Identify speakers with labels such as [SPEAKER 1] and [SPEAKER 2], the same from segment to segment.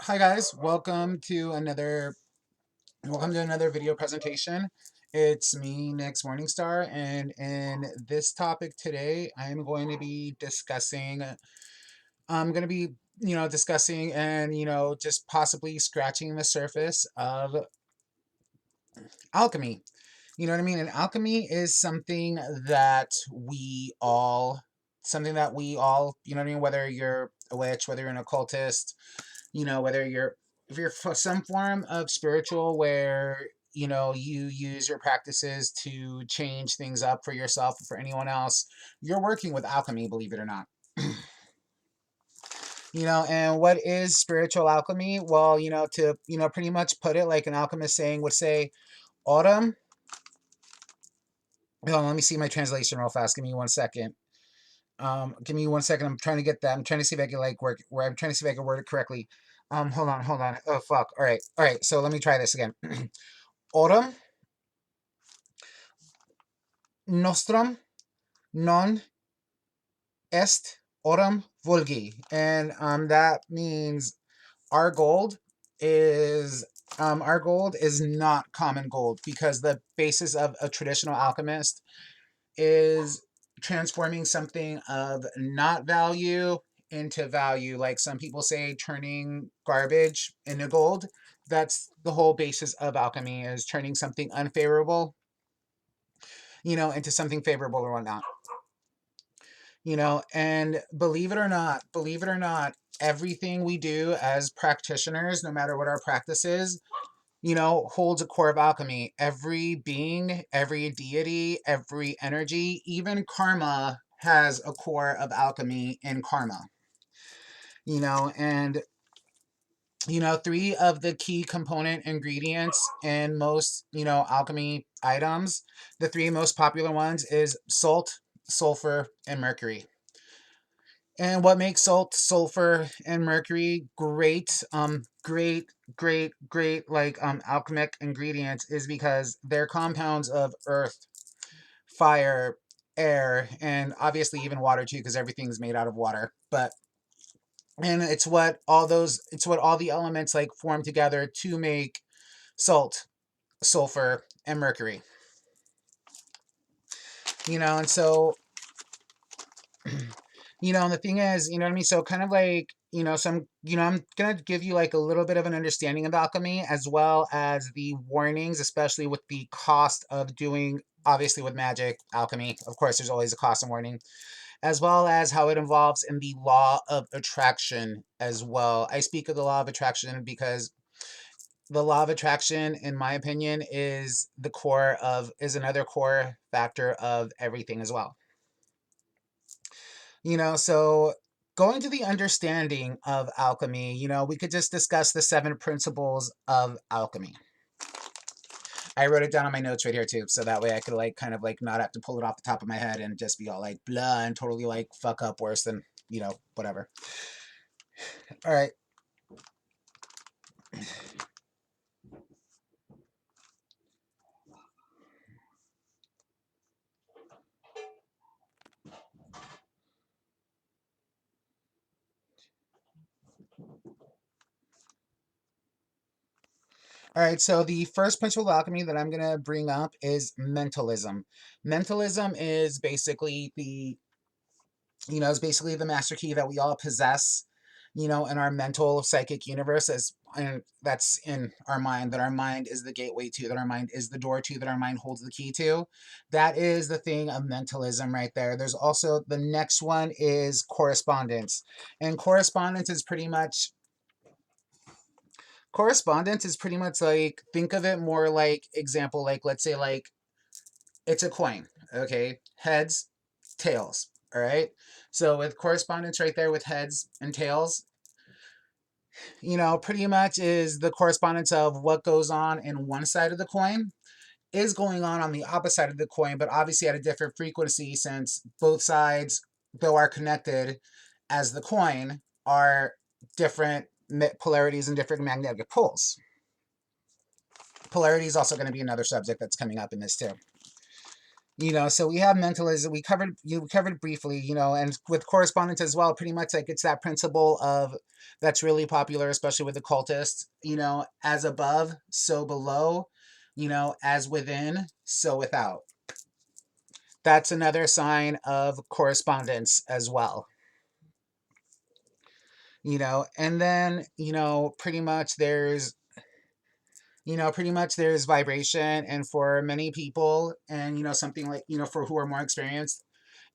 [SPEAKER 1] Hi guys, welcome to another video presentation. It's me, Nick's Morningstar, and in this topic today, I'm going to be discussing discussing and just possibly scratching the surface of alchemy. You know what I mean? And alchemy is something that we all, you know what I mean, whether you're a witch, whether you're an occultist, whether if you're for some form of spiritual where you use your practices to change things up for yourself or for anyone else, you're working with alchemy, believe it or not. And what is spiritual alchemy? Well, to pretty much put it like an alchemist saying would say, autumn. Hold on, let me see my translation real fast. Give me 1 second. Give me 1 second. I'm trying to get that. I'm trying to see if I can like work where I'm trying to see if I can word it correctly. Hold on. Oh fuck. All right. So let me try this again. Autumn nostrum non est aurum vulgi, and that means our gold is our gold is not common gold, because the basis of a traditional alchemist is transforming something of not value into value. Like some people say, turning garbage into gold. That's the whole basis of alchemy, is turning something unfavorable, into something favorable or whatnot. And believe it or not, everything we do as practitioners, no matter what our practice is, holds a core of alchemy. Every being, every deity, every energy, even karma has a core of alchemy in karma. And three of the key component ingredients in most, alchemy items, the three most popular ones is salt, sulfur, and mercury. And what makes salt, sulfur, and mercury great, like alchemic ingredients, is because they're compounds of earth, fire, air, and obviously even water too, because everything's made out of water. But and it's what all the elements like form together to make salt, sulfur, and mercury. And so and the thing is, you know what I mean? So kind of like, I'm going to give you like a little bit of an understanding of alchemy, as well as the warnings, especially with the cost of doing, obviously with magic, alchemy. Of course, there's always a cost and warning, as well as how it involves in the law of attraction as well. I speak of the law of attraction because the law of attraction, in my opinion, is another core factor of everything as well. So going to the understanding of alchemy, we could just discuss the 7 principles of alchemy. I wrote it down on my notes right here too, so that way I could like kind of like not have to pull it off the top of my head and just be all like blah and totally like fuck up worse than, whatever. All right. All right, so the first principle of alchemy that I'm going to bring up is mentalism. Mentalism is basically the master key that we all possess, in our mental psychic universe, and that's in our mind, that our mind is the gateway to, that our mind is the door to, that our mind holds the key to. That is the thing of mentalism right there. There's also the next one is correspondence. And correspondence is pretty much like, think of it more like, example, like let's say like it's a coin, okay? Heads, tails, all right? So with correspondence right there with heads and tails, pretty much is the correspondence of what goes on in one side of the coin is going on the opposite side of the coin, but obviously at a different frequency, since both sides, though are connected as the coin, are different polarities and different magnetic poles. Polarity is also going to be another subject that's coming up in this too. So we have mentalism. We covered briefly, and with correspondence as well. Pretty much like it's that principle of that's really popular, especially with the cultists. As above, so below. As within, so without. That's another sign of correspondence as well. And then pretty much there's vibration, and for many people, and something like for who are more experienced,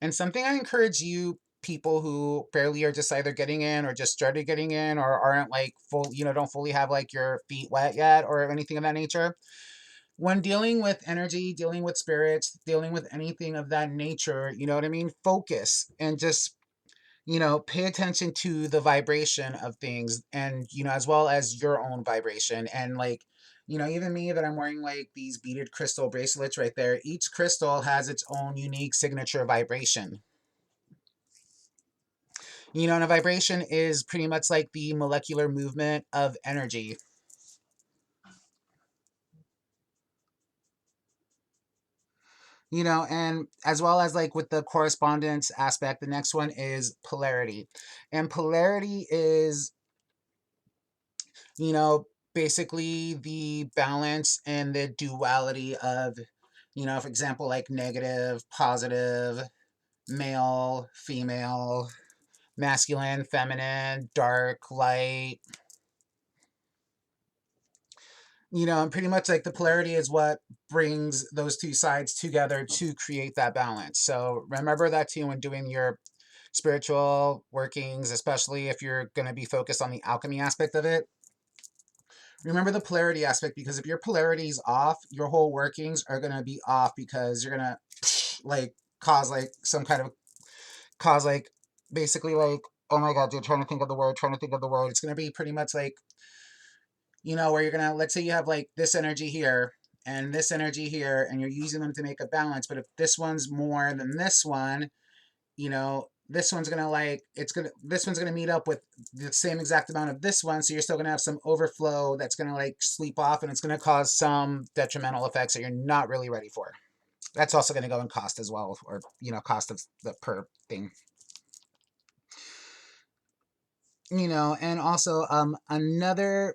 [SPEAKER 1] and something I encourage you people who barely are just either getting in or just started getting in or aren't like full, don't fully have like your feet wet yet or anything of that nature. When dealing with energy, dealing with spirits, dealing with anything of that nature, you know what I mean? Focus and just pay attention to the vibration of things, and as well as your own vibration. And like even me, that I'm wearing like these beaded crystal bracelets right there, each crystal has its own unique signature vibration. And a vibration is pretty much like the molecular movement of energy. And as well as like with the correspondence aspect, the next one is polarity. And polarity is you know, basically the balance and the duality of, for example, like negative, positive, male, female, masculine, feminine, dark, light, and pretty much like the polarity is what brings those two sides together to create that balance. So remember that too when doing your spiritual workings, especially if you're going to be focused on the alchemy aspect of it. Remember the polarity aspect, because if your polarity is off, your whole workings are going to be off, because you're going to like cause like some kind of cause like basically like, oh my god, dude, trying to think of the word. It's going to be pretty much like, where you're going to, let's say you have like this energy here and this energy here, and you're using them to make a balance. But if this one's more than this one, this one's gonna like this one's gonna meet up with the same exact amount of this one, so you're still gonna have some overflow that's gonna like sleep off, and it's gonna cause some detrimental effects that you're not really ready for. That's also gonna go in cost as well, or cost of the per thing. And also another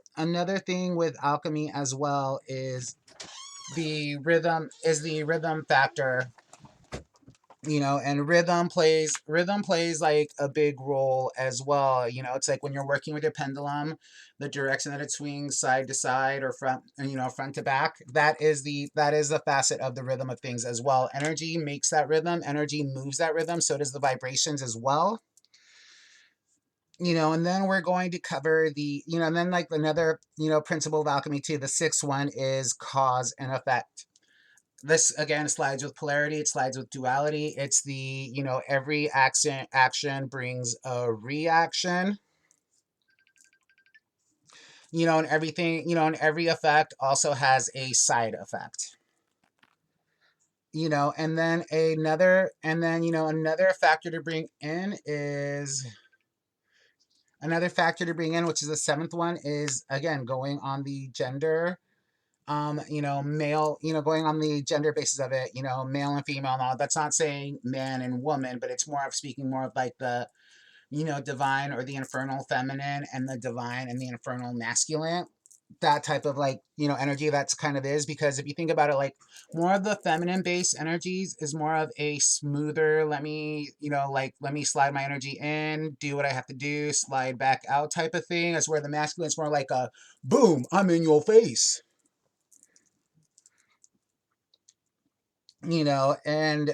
[SPEAKER 1] thing with alchemy as well is the rhythm factor. And rhythm plays like a big role as well. It's like when you're working with your pendulum, the direction that it swings side to side or front to back, that is the facet of the rhythm of things as well. Energy makes that rhythm, energy moves that rhythm, so does the vibrations as well. And then we're going to cover and then like another principle of alchemy too, the sixth one is cause and effect. This again slides with polarity, it slides with duality. It's the every action brings a reaction. And everything, and every effect also has a side effect. And then another factor to bring in is which is the seventh one, is again going on the gender, male, going on the gender basis of it, male and female and all. That's not saying man and woman, but it's more of speaking more of like the, divine or the infernal feminine and the divine and the infernal masculine. That type of like, energy that's kind of is, because if you think about it, like more of the feminine based energies is more of a smoother, let me slide my energy in, do what I have to do, slide back out type of thing. That's where the masculine is more like a boom, I'm in your face. And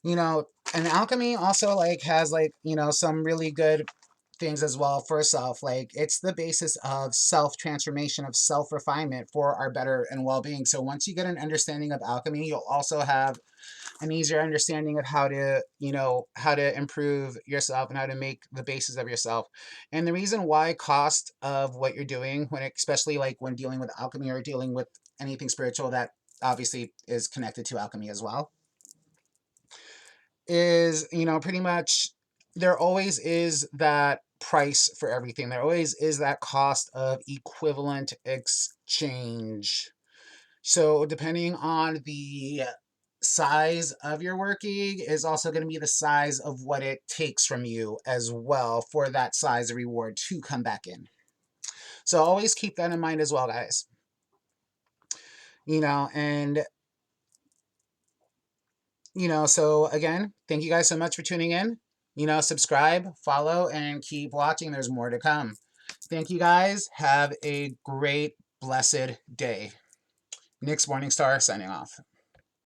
[SPEAKER 1] you know and alchemy also like has like some really good things as well for self. Like it's the basis of self transformation, of self refinement for our better and well-being. So once you get an understanding of alchemy, you'll also have an easier understanding of how to improve yourself and how to make the basis of yourself. And the reason why cost of what you're doing, especially like when dealing with alchemy or dealing with anything spiritual that obviously is connected to alchemy as well, is, pretty much there always is that price for everything. There always is that cost of equivalent exchange. So depending on the size of your working is also going to be the size of what it takes from you as well for that size of reward to come back in. So always keep that in mind as well, guys. And so again, thank you guys so much for tuning in. Subscribe, follow, and keep watching. There's more to come. Thank you guys. Have a great, blessed day. Nick's Morningstar signing off.